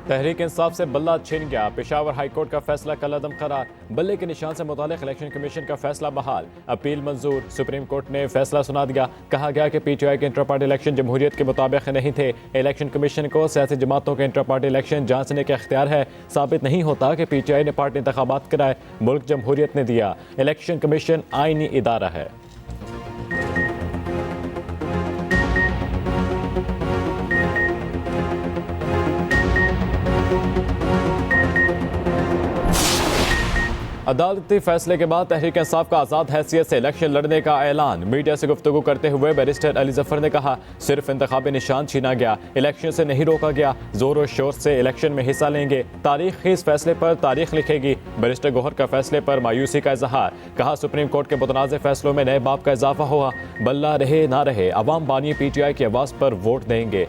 तहरीक इंसाफ से बल्ला छिन गया। पेशावर हाईकोर्ट का फैसला कलअदम करार। बल्ले के निशान से मुतालिक इलेक्शन कमीशन का फैसला बहाल। अपील मंजूर। सुप्रीम कोर्ट ने फैसला सुना दिया। कहा गया कि पीटीआई के इंटर पार्टी इलेक्शन जमहूरियत के मुताबिक नहीं थे। इलेक्शन कमीशन को सियासी जमातों के इंटर पार्टी इलेक्शन जांचने का इख्तियार है। साबित नहीं होता कि पीटीआई ने पार्टी इंतखाबात कराए। मुल्क जमहूरियत ने दिया। इलेक्शन कमीशन आईनी इदारा है। अदालती फैसले के बाद तहरीक इंसाफ का आज़ाद हैसियत से इलेक्शन लड़ने का ऐलान। मीडिया से गुफ्तगू करते हुए बैरिस्टर अली जफर ने कहा, सिर्फ इंतखाबी निशान छीना गया, इलेक्शन से नहीं रोका गया। जोर और शोर से इलेक्शन में हिस्सा लेंगे। तारीख इस फैसले पर तारीख लिखेगी। बैरिस्टर गौहर का फैसले पर मायूसी का इजहार। कहा, सुप्रीम कोर्ट के मुतनाज़ फैसलों में नए बाब का इजाफा हुआ। बल्ला रहे ना रहे, अवाम बानी पीटीआई की आवाज़ पर वोट देंगे।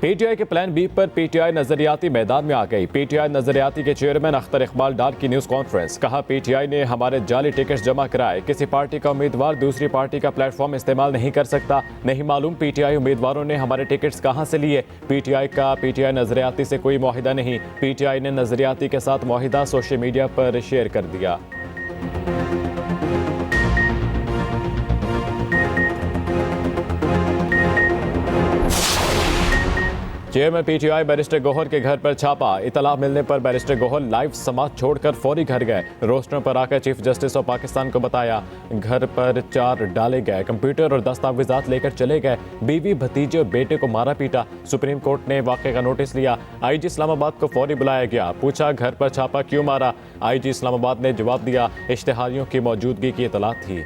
पीटीआई के प्लान बी पर पीटीआई नजरियाती मैदान में आ गई। पीटीआई नजरियाती के चेयरमैन अख्तर इकबाल डार की न्यूज कॉन्फ्रेंस। कहा, पीटीआई ने हमारे जाली टिकट्स जमा कराए। किसी पार्टी का उम्मीदवार दूसरी पार्टी का प्लेटफॉर्म इस्तेमाल नहीं कर सकता। नहीं मालूम पीटीआई उम्मीदवारों ने हमारे टिकट्स कहां से लिए। पीटीआई नजरियाती से कोई मुआहिदा नहीं। पीटीआई ने नजरियाती के साथ मुआहिदा सोशल मीडिया पर शेयर कर दिया। चेयरमैन पीटीआई बैरिस्टर गौहर के घर पर छापा। इतला मिलने पर बैरिस्टर गौहर लाइव समाज छोड़कर फौरी घर गए। रोस्टर पर आकर चीफ जस्टिस ऑफ पाकिस्तान को बताया। घर पर 4 डाले गए। कंप्यूटर और दस्तावेजात लेकर चले गए। बीवी, भतीजे और बेटे को मारा पीटा। सुप्रीम कोर्ट ने वाक़े का नोटिस लिया। आईजी इस्लामाबाद को फौरी बुलाया गया। पूछा, घर पर छापा क्यों मारा। आईजी इस्लामाबाद ने जवाब दिया, इश्तिहारियों की मौजूदगी की इतला थी।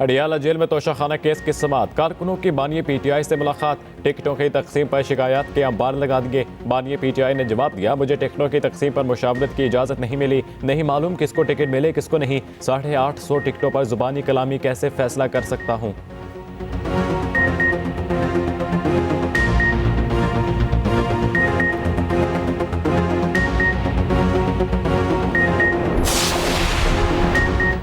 अडियाला जेल में तोशाखाना केस की समाअत। कारकुनों की बानिए पीटीआई से मुलाकात। टिकटों की तकसीम पर शिकायत के अंबार लगा दिए। बानिए पीटीआई ने जवाब दिया, मुझे टिकटों की तकसीम पर मुशावरत की इजाज़त नहीं मिली। नहीं मालूम किसको टिकट मिले किसको नहीं। 850 टिकटों पर जुबानी कलामी कैसे फैसला कर सकता हूँ।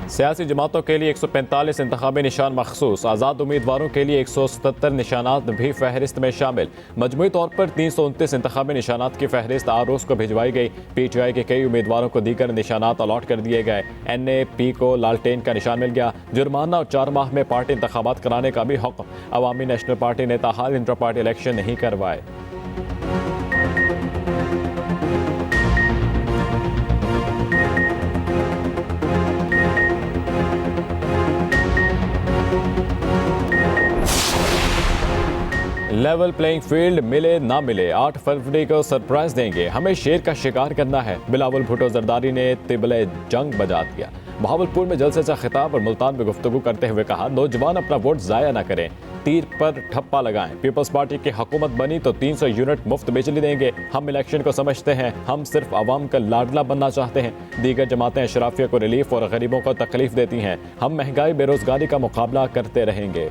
सियासी जमातों के लिए 145 इंतखाबी निशान मखसूस। आज़ाद उम्मीदवारों के लिए 177 निशानात भी फहरिस्त में शामिल। मजमूई तौर पर 329 इंतखाबी निशानात की फहरिस्त आरओस को भिजवाई गई। पीटीआई के कई उम्मीदवारों को दीगर निशानात अलॉट कर दिए गए। NAP को लालटेन का निशान मिल गया। जुर्माना और 4 माह में पार्टी इंतखाबात कराने का भी हक। अवामी नेशनल पार्टी ने ताहाल इंटर पार्टी इलेक्शन नहीं करवाए। लेवल प्लेइंग फील्ड मिले ना मिले 8 फरवरी को सरप्राइज देंगे। हमें शेर का शिकार करना है। बिलावल भुट्टो जरदारी ने तिबले जंग बजा दिया। बहावलपुर में जलसे से खिताब और मुल्तान में गुफ्तगू करते हुए कहा, नौजवान अपना वोट जाया ना करें, तीर पर ठप्पा लगाएं। पीपल्स पार्टी की हुकूमत बनी तो 300 यूनिट मुफ्त बिजली देंगे। हम इलेक्शन को समझते हैं, हम सिर्फ आवाम का लाडला बनना चाहते हैं। दीगर जमातें अशराफिया को रिलीफ और गरीबों को तकलीफ देती हैं। हम महंगाई बेरोजगारी का मुकाबला करते रहेंगे।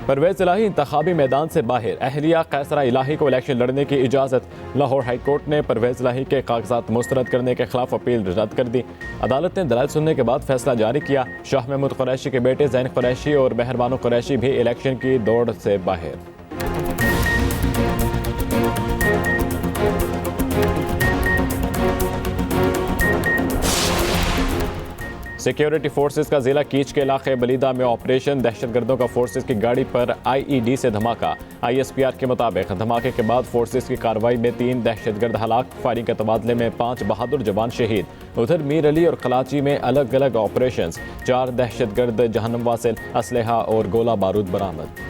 परवेज इलाही इंतखाबी मैदान से बाहर। अहलिया कैसरा इलाही को इलेक्शन लड़ने की इजाज़त। लाहौर हाई कोर्ट ने परवेज इलाही के कागजात मुस्तरद करने के खिलाफ अपील रद्द कर दी। अदालत ने दलाइल सुनने के बाद फैसला जारी किया। शाह महमूद कुरैशी के बेटे ज़ैन कुरैशी और मेहरबानो कुरैशी भी इलेक्शन की दौड़ से बाहर। सिक्योरिटी फोर्सेस का जिला कीच के इलाके बलीदा में ऑपरेशन। दहशतगर्दों का फोर्सेस की गाड़ी पर IED से धमाका। ISPR के मुताबिक धमाके के बाद फोर्सेस की कार्रवाई में 3 दहशतगर्द हलाक। फायरिंग के तबादले में 5 बहादुर जवान शहीद। उधर मीर अली और कराची में अलग अलग ऑपरेशन। 4 दहशतगर्द जहन्नम वासिल, असलहा और गोला बारूद बरामद।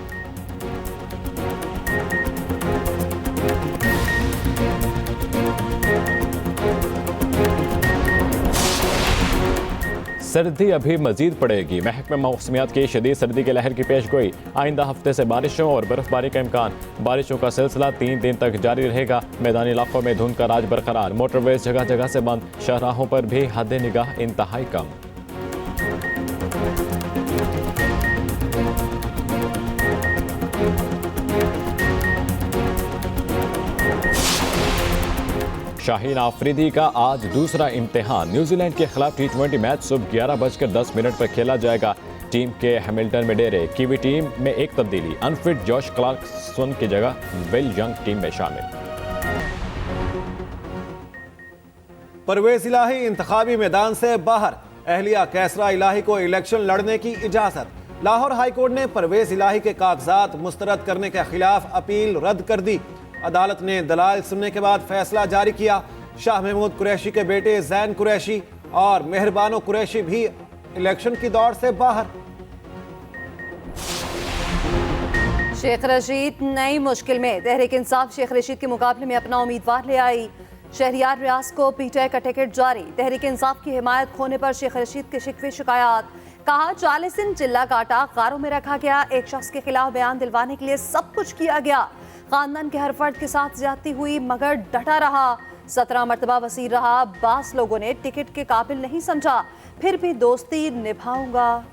सर्दी अभी मजीद पड़ेगी। महकमा मौसमियात की शदीद सर्दी की लहर की पेशगोई। आइंदा हफ्ते से बारिशों और बर्फबारी का इम्कान। बारिशों का सिलसिला 3 दिन तक जारी रहेगा। मैदानी इलाकों में धुंध का राज बरकरार। मोटरवेज जगह जगह से बंद। शाहराहों पर भी हद निगाह इंतहाई कम। शाहीन आफरीदी का आज दूसरा इम्तिहान। न्यूजीलैंड के खिलाफ T20 मैच सुबह 11:10 पर खेला जाएगा। टीम के हैमिल्टन में डेरे। कीवी टीम में एक तब्दीली। अनफिट जॉश क्लार्कसन की जगह विल यंग टीम में शामिल। परवेज इलाही इंतखाबी मैदान से बाहर। अहलिया कैसरा इलाही को इलेक्शन लड़ने की इजाजत। लाहौर हाईकोर्ट ने परवेज इलाही के कागजात मुस्तरद करने के खिलाफ अपील रद्द कर दी। अदालत ने दलाल सुनने के बाद फैसला जारी किया। शाह महमूद कुरैशी के बेटे जैन कुरैशी और मेहरबानो कुरैशी भी इलेक्शन की दौड़ से बाहर। शेख रशीद नई मुश्किल में। तहरीक इंसाफ शेख रशीद के मुकाबले में अपना उम्मीदवार ले आई। शहरियार रियाज को पीटीआई का टिकट जारी। तहरीक इंसाफ की हिमायत खोने पर शेख रशीद के शिकवे शिकायत। कहा 40 दिन चिल्ला काटा, गारों में रखा गया। एक शख्स के खिलाफ बयान दिलवाने के लिए सब कुछ किया गया। खानदान के हर फर्द के साथ ज्यादती हुई मगर डटा रहा। 17 मरतबा वसीर रहा। 22 लोगों ने टिकट के काबिल नहीं समझा, फिर भी दोस्ती निभाऊंगा।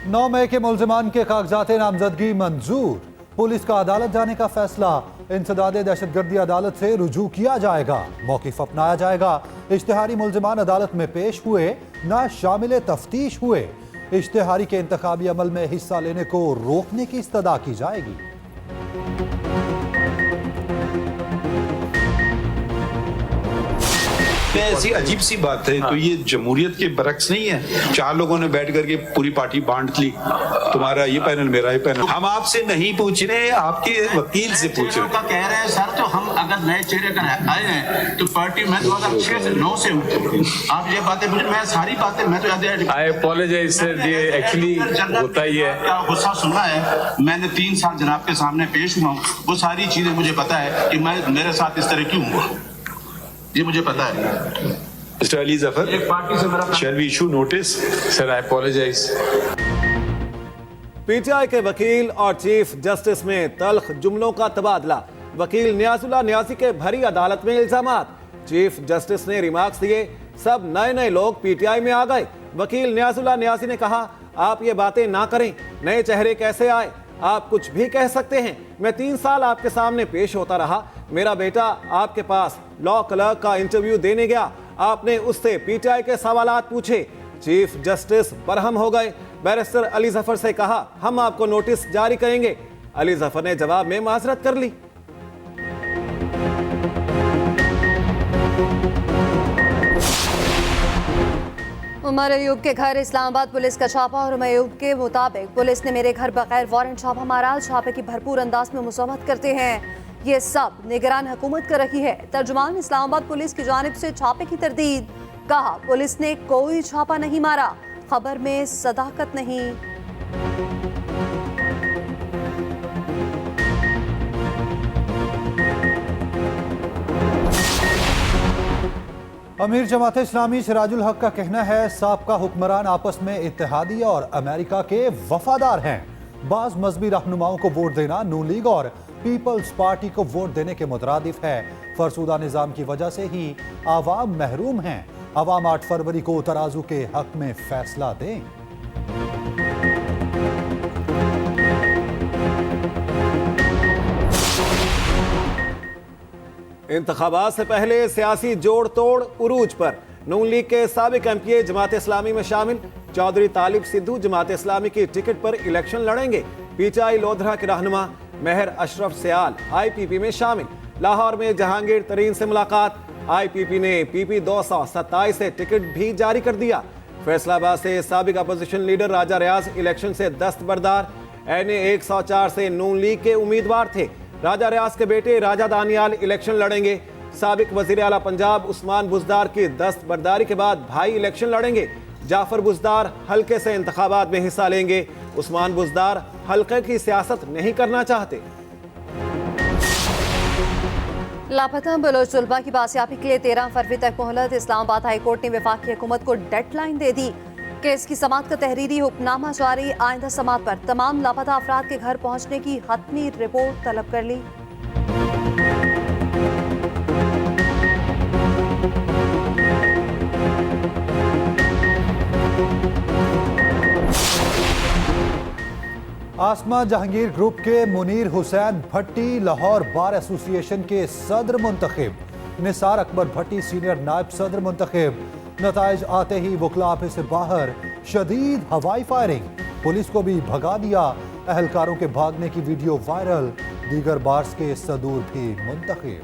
9 मई के मुल्जिमान के कागजात नामजदगी मंजूर। पुलिस का अदालत जाने का फैसला। इंसदादे दहशतगर्दी अदालत से रुजू किया जाएगा। मौक़िफ़ अपनाया जाएगा। इश्तिहारी मुल्जिमान अदालत में पेश हुए, ना शामिल तफ्तीश हुए। इश्तिहारी के इंतखाबी अमल में हिस्सा लेने को रोकने की इस्तदा की जाएगी। ऐसी अजीब सी बात है। तो ये जमहूरियत के बरक्स नहीं है। 4 लोगों ने बैठ करके पूरी पार्टी बांट ली। तुम्हारा ये पैनल, मेरा ये पैनल। हम आपसे नहीं पूछ रहे, आपके वकील से पूछ रहे। कह रहे हैं सर, तो हम अगर नए चेहरे कर आए हैं तो पार्टी में 2006 से 9 से आप ये बातें मुझे, मैं सारी बातें मैं तो आई अपोलोजाइज सर, ये एक्चुअली होता ही है। गुस्सा सुनना है। मैंने 3 साल जनाब के सामने पेश हुआ हूँ। वो सारी चीजें मुझे पता है कि मैं मेरे साथ इस तरह क्यों हुआ, ये मुझे पता है। मिस्टर अली जफर, एक पार्टी से मेरा shall we issue notice? Sir I apologise. PTI के वकील और चीफ जस्टिस में तल्ख जुमलों का तबादला। वकील नियाजुल्लाह नियाजी के भरी अदालत में इल्जामात। चीफ जस्टिस ने रिमार्क्स दिए। सब नए लोग पीटीआई में आ गए। वकील नियाजुल्लाह नियाजी ने कहा, आप ये बातें ना करें। नए चेहरे कैसे आए? आप कुछ भी कह सकते हैं। मैं 3 साल आपके सामने पेश होता रहा। मेरा बेटा आपके पास लॉ क्लर्क का इंटरव्यू देने गया। आपने उससे पीटीआई के सवालात पूछे। चीफ जस्टिस बरहम हो गए। बैरिस्टर अली जफर से कहा, हम आपको नोटिस जारी करेंगे। अली जफर ने जवाब में माजरत कर ली। उमर अयूब के घर इस्लामाबाद पुलिस का छापा। और उमर अयूब के मुताबिक पुलिस ने मेरे घर बगैर वारंट छापा मारा। छापे की भरपूर अंदाज में मुज़म्मत करते हैं। ये सब निगरान हुकूमत कर रही है। तर्जुमान इस्लामाबाद पुलिस की जानिब से छापे की तरदीद। कहा, पुलिस ने कोई छापा नहीं मारा। खबर में सदाकत नहीं। अमीर जमात इस्लामी सिराजुल हक का कहना है, साबका हुक्मरान आपस में इत्तेहादिया और अमेरिका के वफादार हैं। बाज़ मजहबी रहनुमाओं को वोट देना नून लीग और पीपल्स पार्टी को वोट देने के मुतरादिफ है। फरसूदा निज़ाम की वजह से ही आवाम महरूम हैं। आवाम 8 फरवरी को तराजू के हक में फैसला दें। इंतखाबात से पहले सियासी जोड़ तोड़ उरूज पर। नून लीग के साबिक एमपीए जमात इस्लामी में शामिल। चौधरी तालिब सिद्धू जमात इस्लामी की टिकट पर इलेक्शन लड़ेंगे। पीटीआई लोधरा के रहनुमा महर अशरफ सयाल आईपीपी में शामिल। लाहौर में जहांगीर तरीन से मुलाकात। आईपीपी ने पीपी 227 से टिकट भी जारी कर दिया। फैसलाबाद से साबिक अपोजिशन लीडर राजा रियाज इलेक्शन से दस्तबरदार। एनए 104 से नून लीग के उम्मीदवार थे। राजा रियाज के बेटे राजा दानियाल इलेक्शन लड़ेंगे। साबिक वजीर आला पंजाब उस्मान बुजदार की दस्तबरदारी के बाद भाई इलेक्शन लड़ेंगे। जाफर बुजदार हल्के से इंतखाबात में हिस्सा लेंगे। उस्मान बुजदार हल्के की सियासत नहीं करना चाहते। लापता बलोच तलबा की बासियाबी के लिए 13 फरवरी तक मोहलत। इस्लामाबाद हाई कोर्ट ने वफाकी हुकूमत को डेडलाइन दे दी। केस की समाअत का तहरीरी हुक्मनामा जारी। आइंदा समाअत पर तमाम लापता अफराद के घर पहुंचने की हतमी रिपोर्ट तलब कर ली। आसमा जहांगीर ग्रुप के मुनीर हुसैन भट्टी लाहौर बार एसोसिएशन के सदर मुंतखब, निसार अकबर भट्टी सीनियर नायब सदर मुंतखब। नताइज आते ही वकला ऑफिस से बाहर शदीद हवाई फायरिंग, पुलिस को भी भगा दिया। अहलकारों के भागने की वीडियो वायरल, दीगर बार्स के सदूर भी मुंतखब।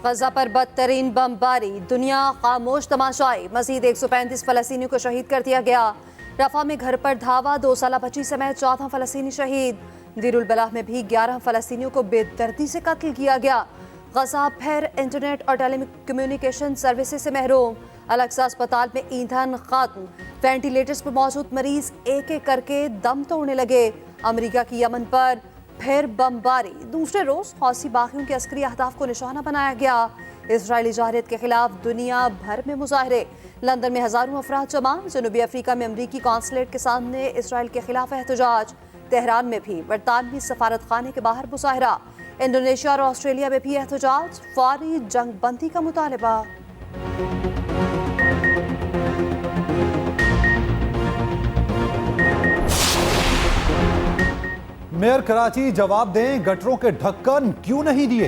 गजा पर बदतरीन बमबारी, दुनिया खामोश तमाशाई। मजीद 135 फलस्तीनियों को शहीद कर दिया गया। रफा में घर पर धावा, 2 साला बच्ची समेत 14 फलस्तीनी शहीद। दीरुल बलाह में भी 11 फलस्तीनियों को बेदर्दी से कत्ल किया गया। गजा फिर इंटरनेट और टेलीकम्युनिकेशन सर्विसेज से महरूम। अलक्सा अस्पताल में ईंधन खत्म, वेंटिलेटर्स पर मौजूद मरीज एक एक करके दम तोड़ने लगे। अमेरिका की यमन पर फिर बमबारी, दूसरे रोज हौसी बागियों के अस्करी अहदाफ को निशाना बनाया गया। इजरायली जारहत के खिलाफ दुनिया भर में मुजाहरे। लंदन में हजारों अफराद जमा, जनूबी अफ्रीका में अमरीकी कौंसलेट के सामने इसराइल के खिलाफ एहतजाज। तेहरान में भी बरतानवी सफारत खाने के बाहर मुजाहरा। इंडोनेशिया और ऑस्ट्रेलिया में भी एहतजाज, फौरी जंग बंदी का मुतालबा। मेयर कराची जवाब दें, गटरों के ढक्कन क्यों नहीं दिए?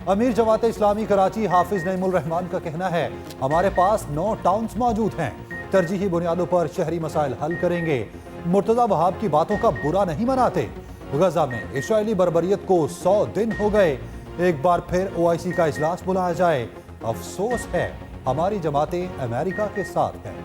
अमीर जमात इस्लामी कराची हाफिज नईमुल रहमान का कहना है, हमारे पास 9 टाउन्स मौजूद हैं, तरजीही बुनियादों पर शहरी मसाइल हल करेंगे। मुर्तजा वहाब की बातों का बुरा नहीं मनाते। गजा में इस्राएली बर्बरियत को 100 दिन हो गए, एक बार फिर OIC का इजलास बुलाया जाए। अफसोस है हमारी जमातें अमेरिका के साथ हैं।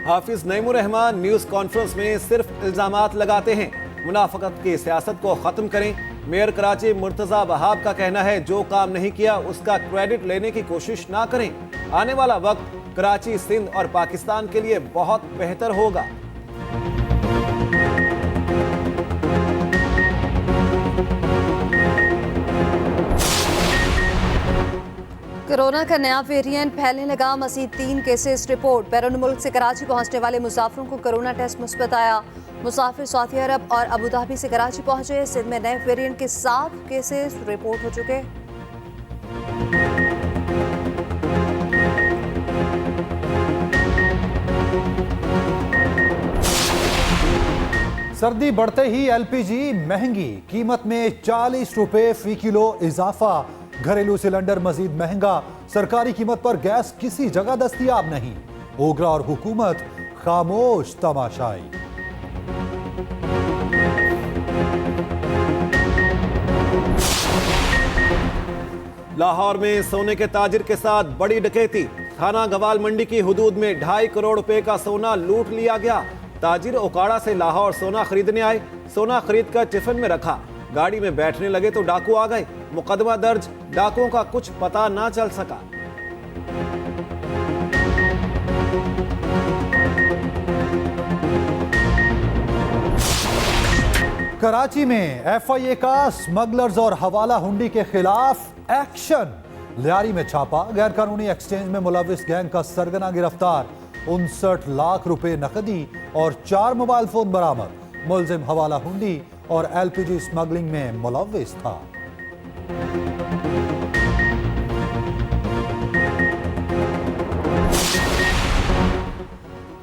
हाफिज नईमुर रहमान न्यूज कॉन्फ्रेंस में सिर्फ इल्जामात लगाते हैं, मुनाफकत की सियासत को खत्म करें। मेयर कराची मुर्तजा वहाब का कहना है, जो काम नहीं किया उसका क्रेडिट लेने की कोशिश ना करें। आने वाला वक्त कराची, सिंध और पाकिस्तान के लिए बहुत बेहतर होगा। कोरोना का नया वेरिएंट फैलने लगा। मजीद 3 केसेस रिपोर्ट। बैरून मुल्क से कराची पहुंचने वाले मुसाफिरों को कोरोना टेस्ट मुस्बत आया। मुसाफिर सऊदी अरब और अबू धाबी से कराची पहुंचे। सिंध में नए वेरिएंट के 7 केसेस रिपोर्ट हो चुके। सर्दी बढ़ते ही LPG महंगी, कीमत में 40 रुपए फी किलो इजाफा। घरेलू सिलेंडर मजीद महंगा, सरकारी कीमत पर गैस किसी जगह दस्तयाब नहीं। ओगरा और हुकूमत खामोश तमाशाई। लाहौर में सोने के ताजिर के साथ बड़ी डकैती। थाना गवाल मंडी की हुदूद में 2.5 करोड़ रुपए का सोना लूट लिया गया। ताजिर ओकाड़ा से लाहौर सोना खरीदने आए, सोना खरीद कर टिफिन में रखा, गाड़ी में बैठने लगे तो डाकू आ गए। मुकदमा दर्ज, डाकुओं का कुछ पता ना चल सका। कराची में FIA का स्मगलर्स और हवाला हुंडी के खिलाफ एक्शन। लियारी में छापा, गैर कानूनी एक्सचेंज में मुलविस गैंग का सरगना गिरफ्तार। 59 लाख रुपए नकदी और 4 मोबाइल फोन बरामद। मुलजिम हवाला हुंडी और LPG स्मगलिंग में मुलविस था।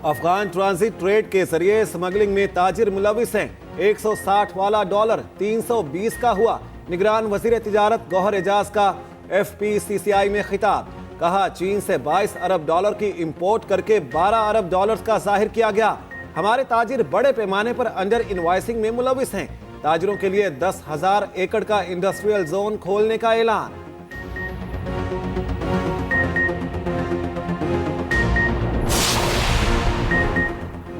अफगान ट्रांजिट ट्रेड के जरिए स्मगलिंग में ताजिर मुलविस हैं। 160 वाला डॉलर 320 का हुआ। निगरान वजीर तिजारत गौहर एजाज का FPCCI में खिताब, कहा चीन से 22 अरब डॉलर की इंपोर्ट करके 12 अरब डॉलर का जाहिर किया गया। हमारे ताजिर बड़े पैमाने पर अंडर इनवॉइसिंग में मुलविस हैं। ताजिरों के लिए 10,000 एकड़ का इंडस्ट्रियल जोन खोलने का ऐलान।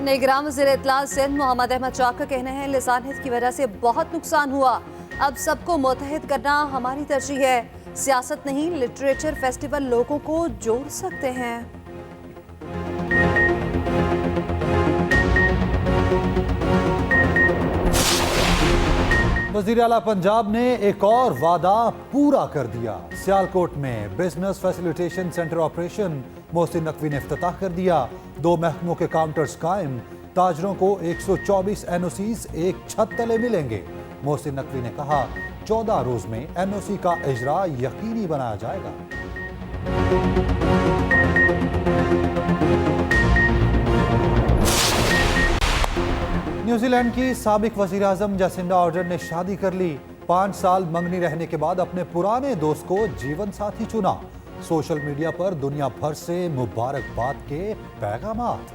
निगरान वज़ीर इत्तलात सिंध मोहम्मद अहमद शाह का कहना है, लिसानियत की वजह से बहुत नुकसान हुआ। अब सबको मुत्तहिद करना हमारी तरजीह है। सियासत नहीं, लिटरेचर फेस्टिवल लोगों को जोड़ सकते हैं। वज़ीर आला पंजाब ने एक और वादा पूरा कर दिया। सियालकोट में business facilitation centre operation Mohsin Naqvi ने इफ्तिताह कर दिया। 2 महकमों के काउंटर्स कायम, ताजरों को 124 एनओसीज एक छत तले मिलेंगे। मोहसिन नकवी ने कहा 14 रोज में एनओसी का इजरा यकीनी बनाया जाएगा। न्यूजीलैंड की साबिक वज़ीर आज़म जसिंडा आर्डर्न ने शादी कर ली। 5 साल मंगनी रहने के बाद अपने पुराने दोस्त को जीवन साथी चुना। सोशल मीडिया पर दुनिया भर से मुबारकबाद के पैगामात।